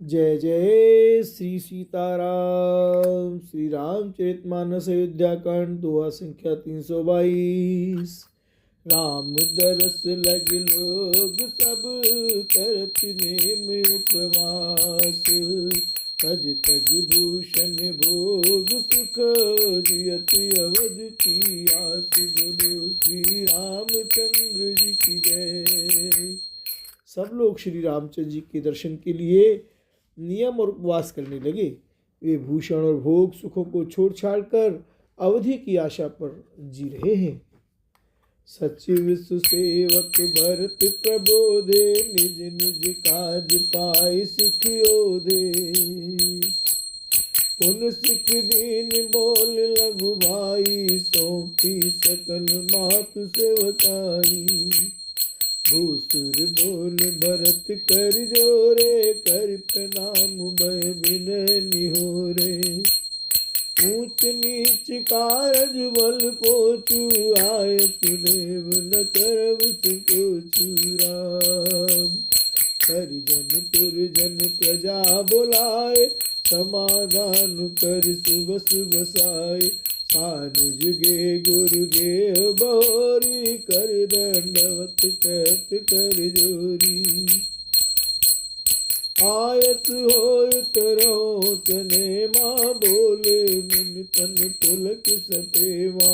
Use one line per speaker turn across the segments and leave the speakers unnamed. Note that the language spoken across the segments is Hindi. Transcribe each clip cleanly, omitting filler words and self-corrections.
जय जय श्री सीताराम। श्री रामचरितमानस अयोध्या कांड दोहा संख्या 322। राम दरस लग लोग सब करत नेम उपवास। तज तज भूषण भोग सुख जियत अवध की आस। बोलो श्री रामचंद्र जी की जय। सब लोग श्री रामचंद्र जी के दर्शन के लिए नियम और उपवास करने लगे। वे भूषण और भोग सुखों को छोड़ छाड़ कर अवधि की आशा पर जी रहे हैं। सचिव सुसेवक भरत प्रबोधे निज निज काज पाए सिखियो दे। पुन सिख दीन बोल लघु भाई सौंपी सकल मातु सेवकाई। भूसुर बोल भरत कर जोरे कर प्रणाम भय विनय निहोरे। ऊंच नीच कारज बल पोचू आय सुदेव न करब संकोचु राम। हरिजन पुरजन प्रजा बुलाए समाधान कर सुबस बसाए। सानुज गे गुरु गे बहोरी कर दंडवत कहत कर जोरी। आयत होय तरहो तने माँ बोले मुन तन पुलक सप्रेमा।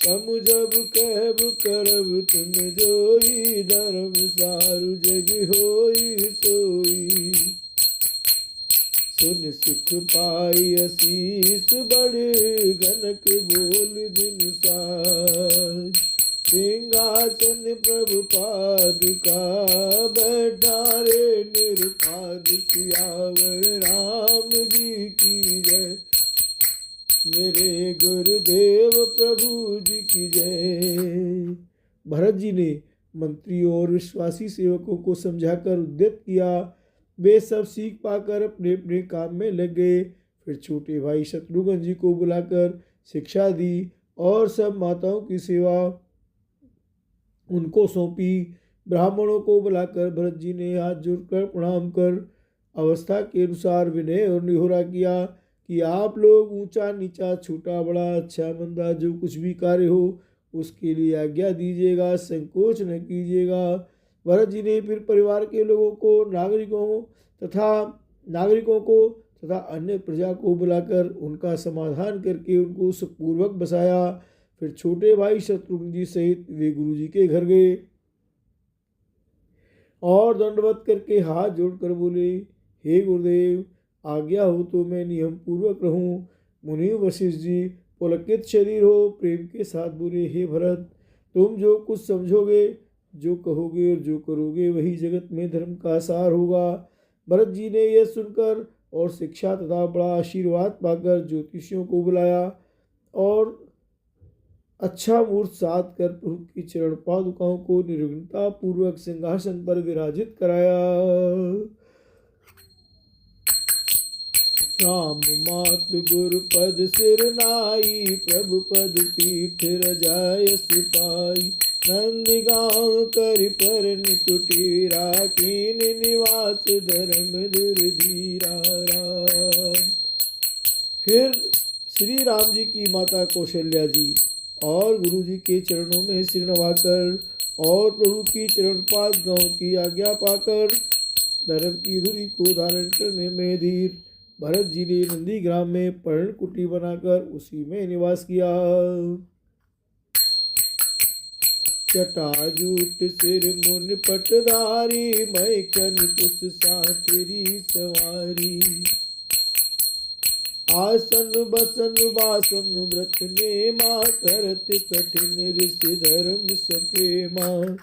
समुझब कहब करब तुम जोई धर्म सारु जग होई सोई। सुन सिख पाई असीस बड़े गनक बोल दिन साज। सिंहासन प्रभु पादुका बैठारे निरुपाद सियावर राम जी की जय। मेरे गुरुदेव प्रभु जी की जय। भरत जी ने मंत्रियों और विश्वासी सेवकों को समझाकर उद्यत किया। वे सब सीख पाकर अपने अपने काम में लग गए। फिर छोटे भाई शत्रुघ्न जी को बुलाकर शिक्षा दी और सब माताओं की सेवा उनको सौंपी। ब्राह्मणों को बुलाकर भरत जी ने हाथ जोड़कर प्रणाम कर अवस्था के अनुसार विनय और निहोरा किया कि आप लोग ऊंचा नीचा छोटा बड़ा अच्छा मंदा जो कुछ भी कार्य हो उसके लिए आज्ञा दीजिएगा, संकोच न कीजिएगा। भरत जी ने फिर परिवार के लोगों को नागरिकों को तथा अन्य प्रजा को बुलाकर उनका समाधान करके उनको सुखपूर्वक बसाया। फिर छोटे भाई शत्रुघ्न जी सहित वे गुरु जी के घर गए और दंडवत करके हाथ जोड़कर बोले, हे गुरुदेव, आज्ञा हो तो मैं नियम पूर्वक रहूं। मुनि वशिष्ठ जी पुलकित शरीर हो प्रेम के साथ बोले, हे भरत, तुम जो कुछ समझोगे, जो कहोगे और जो करोगे वही जगत में धर्म का सार होगा। भरत जी ने यह सुनकर और शिक्षा तथा बड़ा आशीर्वाद पाकर ज्योतिषियों को बुलाया और अच्छा मुहूर्त साध कर प्रभु की चरण पादुकाओं को निर्विघ्नता पूर्वक सिंहासन पर विराजित कराया। राम मात गुरु पद सिर नाई प्रभु पद पीठ रजाय सिपाई। नंदी गाँव कर पर निकुटीरा कीन निवास धर्म दुर्धीरा राम। फिर श्री राम जी की माता कौशल्या जी और गुरु जी के चरणों में सिर नवाकर और प्रभु की चरण पाद गाँव की आज्ञा पाकर धर्म की धुरी को धारण करने में धीर भरत जी ने नंदी ग्राम में पर्ण कुटी बनाकर उसी में निवास किया। जटाजूट सिर मुन पटधारी मैखन कुश साथरी सवारी। आसन बसन वासन व्रत नेमा करत कठिन ऋषि धर्म सप्रेमा।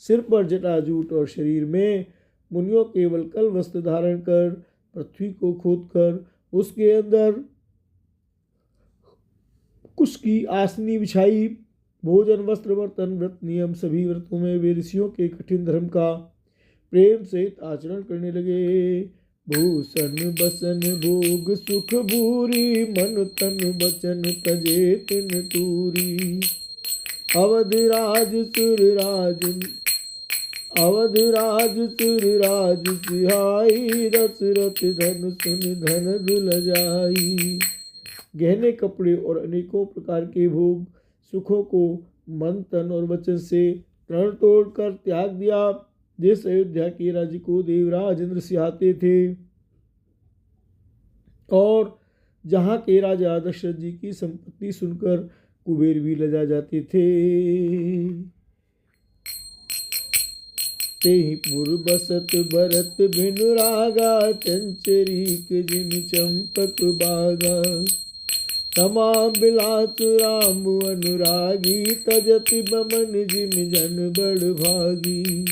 सिर पर जटाजूट और शरीर में मुनियों केवल कल वस्त्र धारण कर पृथ्वी को खोदकर उसके अंदर कुश की आसनी बिछाई। भोजन वस्त्र बर्तन व्रत नियम सभी व्रतों में वे ऋषियों के कठिन धर्म का प्रेम सहित आचरण करने लगे। भूषण बसन भोग सुख भूरी मन तन बचन तजे तिन तूरी। अवध राज सुर राज अवध राज सुर राज सिहाई, दशरथ धन सुन धन दुल जाई। गहने कपड़े और अनेकों प्रकार के भोग सुखों को मन तन और वचन से प्रण तोड़कर त्याग दिया। जिस अयोध्या के राज्य को देवराज इंद्र सिहाते थे और जहाँ के राजा दशरथ जी की संपत्ति सुनकर कुबेर भी लजा जाते थे, तेहि पुर बसत भरत बिनु रागा, चंचरीक जिन चंपक बागा। तमाम बिलास राम अनुरागी, तजति बमन जिन जन बड़ भागी।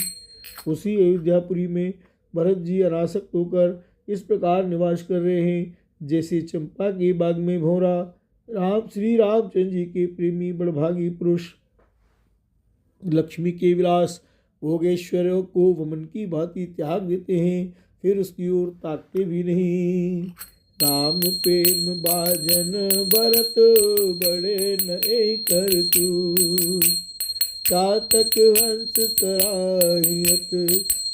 उसी अयोध्यापुरी में भरत जी अनासक्त होकर इस प्रकार निवास कर रहे हैं जैसे चंपा के बाग में भौरा। श्री रामचंद्र जी के प्रेमी बड़भागी पुरुष लक्ष्मी के विलास भोगेश्वरों को वमन की भांति त्याग देते हैं, फिर उसकी ओर ताकते भी नहीं। राम प्रेम बाजन भरत बड़े नए कर तू, चातक हंस सराहियत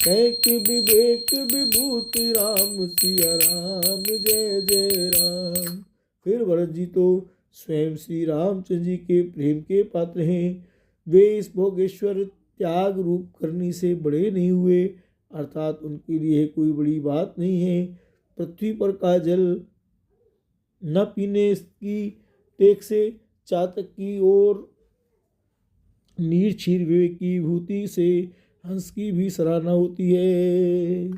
कैक विवेक विभूति, राम सिया राम जय जय राम। फिर भरत जी तो स्वयं श्री रामचंद्र जी के प्रेम के पात्र हैं। वे इस भोगेश्वर त्याग रूप करनी से बड़े नहीं हुए, अर्थात उनके लिए कोई बड़ी बात नहीं है। पृथ्वी पर का जल न पीने की टेक से चातक की और नीर क्षीर विवेक की भूति से हंस की भी सराहना होती है।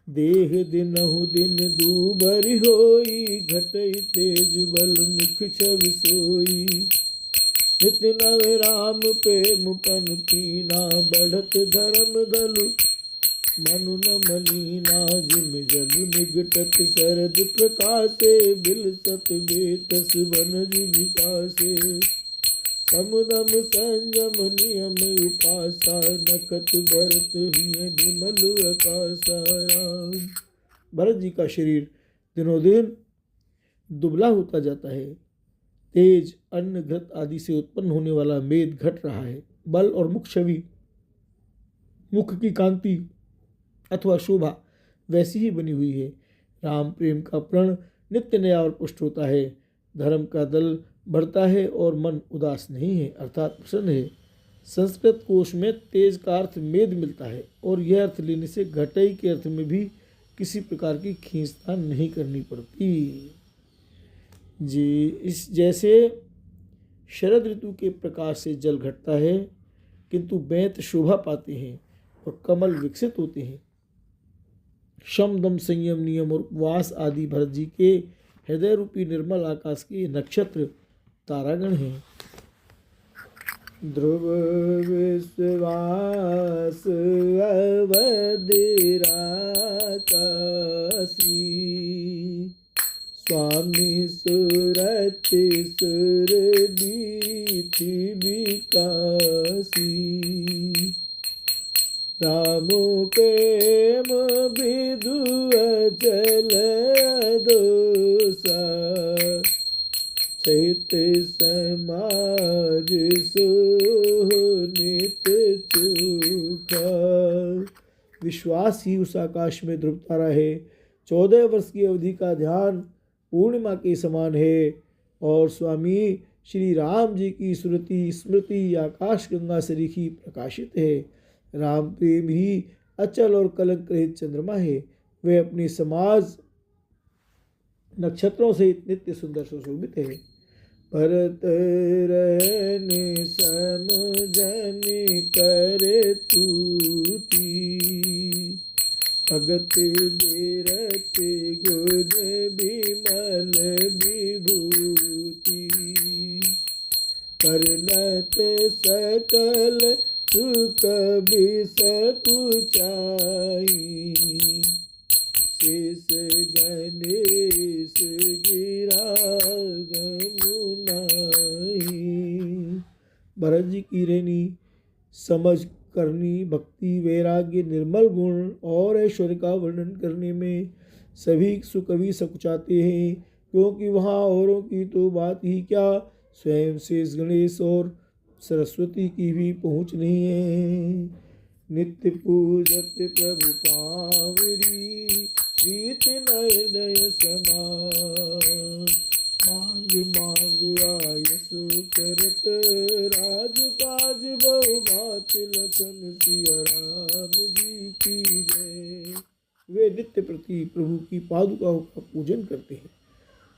देह दिनहु दिन दूबरी होई, घटई तेज बल मुख छवि सोई। नित्य नवे राम प्रेम पन पीना, बढ़त धर्म दलु मनु न मलीना। जिम जल निगटत शरद प्रकाशे, बिलसत बेतस बनज विकासे। समुदम संयम नियम उपासा, नखत भरत हिय विमल आकाशा। राम। भरत जी का शरीर दिनों दिन दुबला होता जाता है। तेज अन्न घृत आदि से उत्पन्न होने वाला मेद घट रहा है। बल और मुख छवि, मुख की कांति अथवा शोभा वैसी ही बनी हुई है। राम प्रेम का प्रण नित्य नया और पुष्ट होता है। धर्म का दल बढ़ता है और मन उदास नहीं है, अर्थात प्रसन्न है। संस्कृत कोश में तेज का अर्थ मेद मिलता है और यह अर्थ लेने से घटई के अर्थ में भी किसी प्रकार की खींचतान नहीं करनी पड़ती। जी, इस जैसे शरद ऋतु के प्रकाश से जल घटता है किंतु बेंत शोभा पाते हैं और कमल विकसित होते हैं। शम दम संयम नियम और उपवास आदि भरत जी के हृदय रूपी निर्मल आकाश के नक्षत्र तारागण हैं। ध्रुव विश्वास अवधिराकाशी, स्वामी सुरत सुर बीथि विकासी। रामो प्रेम विदु अचल दोषा, चैत समाज सोनित चूखा। विश्वास ही उस आकाश में ध्रुव तारा है। 14 वर्ष की अवधि का ध्यान पूर्णिमा के समान है और स्वामी श्री राम जी की स्मृति आकाश गंगा सरीखी प्रकाशित है। राम प्रेम ही अचल और कलंक रहित चंद्रमा है। वे अपने समाज नक्षत्रों से नित्य सुंदर सुशोभित है। भरत रहने समझन कर तूती, भगत बिरत गुण विमल विभूति। परनत सकल सुख बिसकुचाई, शेष गणेश गिरा गमुनाई। भरत जी की रहनी समझ करनी, भक्ति वैराग्य निर्मल गुण और ऐश्वर्य का वर्णन करने में सभी सुकवि सकुचाते हैं, क्योंकि वहाँ औरों की तो बात ही क्या, स्वयं शेष गणेश और सरस्वती की भी पहुँच नहीं है। नित्य पूजत प्रभु पावरी, प्रीत नयन समान। मांग मांग आयस करत, राज काज बहु बात लखन सिया राम जी की जय। वे नित्य प्रति प्रभु की पादुकाओं का पूजन करते हैं,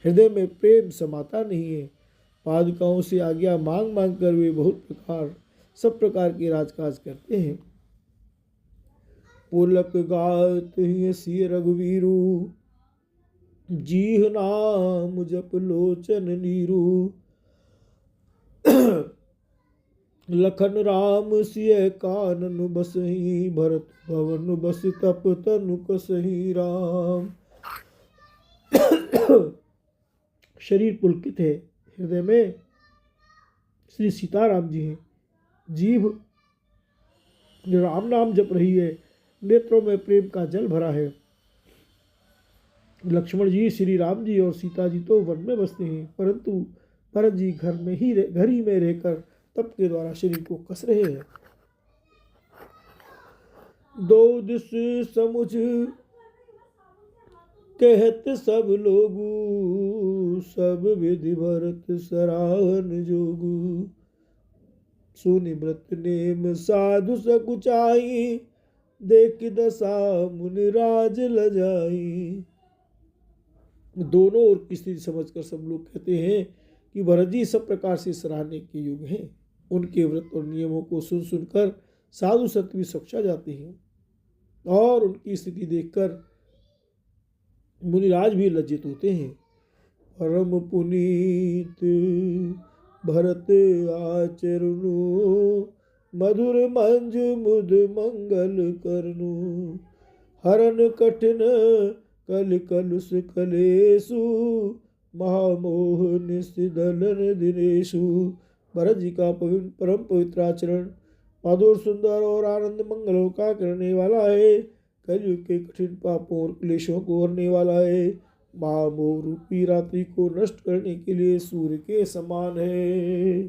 हृदय में प्रेम समाता नहीं है। पादुकाओं से आज्ञा मांग मांग कर वे सब प्रकार के राजकाज करते हैं। पुलक गात ही सिय रघुवीरू, जीह नाम जप लोचन नीरू। लखन राम सिय कानन बसहि, भरत भवन बस तप तनु कसहि राम। शरीर पुलकित है, हृदय में श्री सीताराम जी हैं। जीभ राम नाम जप रही है, नेत्रों में प्रेम का जल भरा है। लक्ष्मण जी, श्री राम जी और सीता जी तो वन में बसते हैं, परंतु भरत जी घर ही में रहकर तप के द्वारा शरीर को कस रहे हैं। दो दिस समुझ कहत सब लोगू, सब विधि भरत सराहन जोगू। सुनिव्रत नेम साधु सकुचाई, देख दशा मुनिराज लजाई। दोनों ओर की स्थिति समझकर सब लोग कहते हैं कि भरत जी सब प्रकार से सराहने के योग्य हैं। उनके व्रत और नियमों को सुन सुनकर साधु संत भी सकुचा जाते हैं और उनकी स्थिति देखकर मुनिराज भी लज्जित होते हैं। परम पुनीत भरत आचरणु, मधुर मंज मुद मंगल करनु। हरन कठिन कल कलुष कलेशु, महामोह निस्दलन दिनेशु। भरत जी का परम पवित्र आचरण मधुर सुंदर और आनंद मंगलों का करने वाला है। कलयुग के कठिन पापों और क्लेशों को हरने वाला है। महामोह रूपी रात्रि को नष्ट करने के लिए सूर्य के समान है।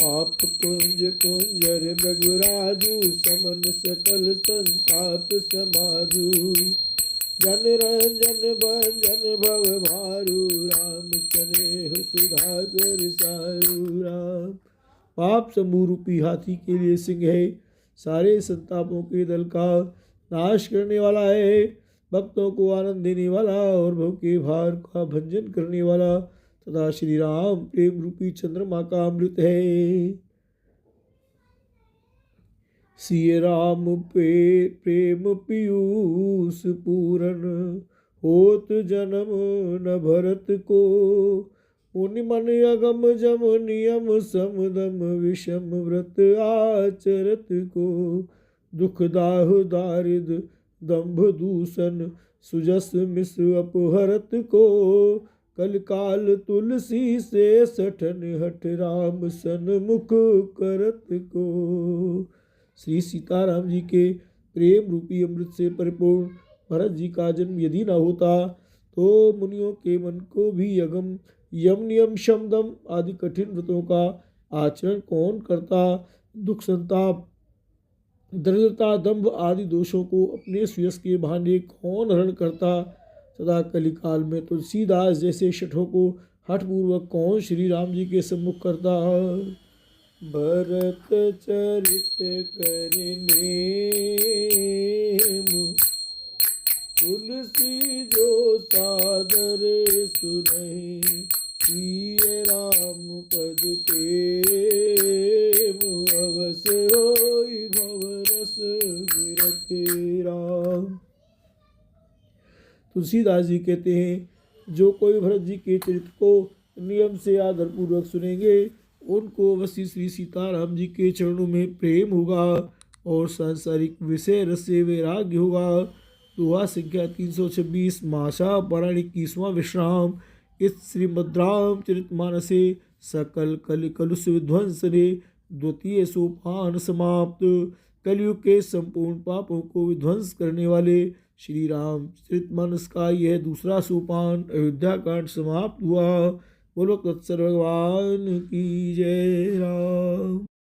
आप कुंज कुंजर रघुराजू, समन सकल संताप समाजू। जन रंजन भंजन भव भारू, राम स्नेह सुधागर सारू राम। पाप समूह रूपी हाथी के लिए सिंह है, सारे संतापों के दल का नाश करने वाला है। भक्तों को आनंद देने वाला और भव के भार का भंजन करने वाला तथा श्री राम प्रेम रूपी चंद्रमा का अमृत है। सिय राम प्रेम पीयूष पूरन, होत जन्म न भरत को। मुनि मन अगम जम नियम, समदम विषम व्रत आचरत को। दुख दाह दारिद दंभ दूषण, सुजस मिस अपहरत को। कल काल तुलसी से सठन, हठ राम सन्मुख करत को। श्री सीताराम जी के प्रेम रूपी अमृत से परिपूर्ण भरत जी का जन्म यदि न होता तो मुनियों के मन को भी अगम यम नियम शमदम आदि कठिन व्रतों का आचरण कौन करता। दुख संताप दरिद्रता दंभ आदि दोषों को अपने सुयस के बहाने कौन हरण करता। सदा कलिकाल में तुलसीदास जैसे शठों को हठपूर्वक कौन श्री राम जी के सम्मुख करता। भरत चरित करने तुलसी जो सादर सुनहि। सिय राम पद प्रेम, अवस होई भवरस विरत राम। तुलसीदास जी कहते हैं जो कोई भरत जी के चरित्र को नियम से आदर पूर्वक सुनेंगे उनको अवश्य श्री सीताराम जी के चरणों में प्रेम होगा और सांसारिक विषय रस से वैराग्य होगा। दुआ संख्या 326 माशा पारायण 21वां विश्राम। इस श्रीमद् रामचरितमानसे सकल कल कलुष विध्वंसने द्वितीय सोपान समाप्त। कलयुग के संपूर्ण पापों को विध्वंस करने वाले श्री रामचरितमानस का यह दूसरा सोपान अयोध्या कांड समाप्त हुआ। बोलो कृत्सर भगवान की जय राम।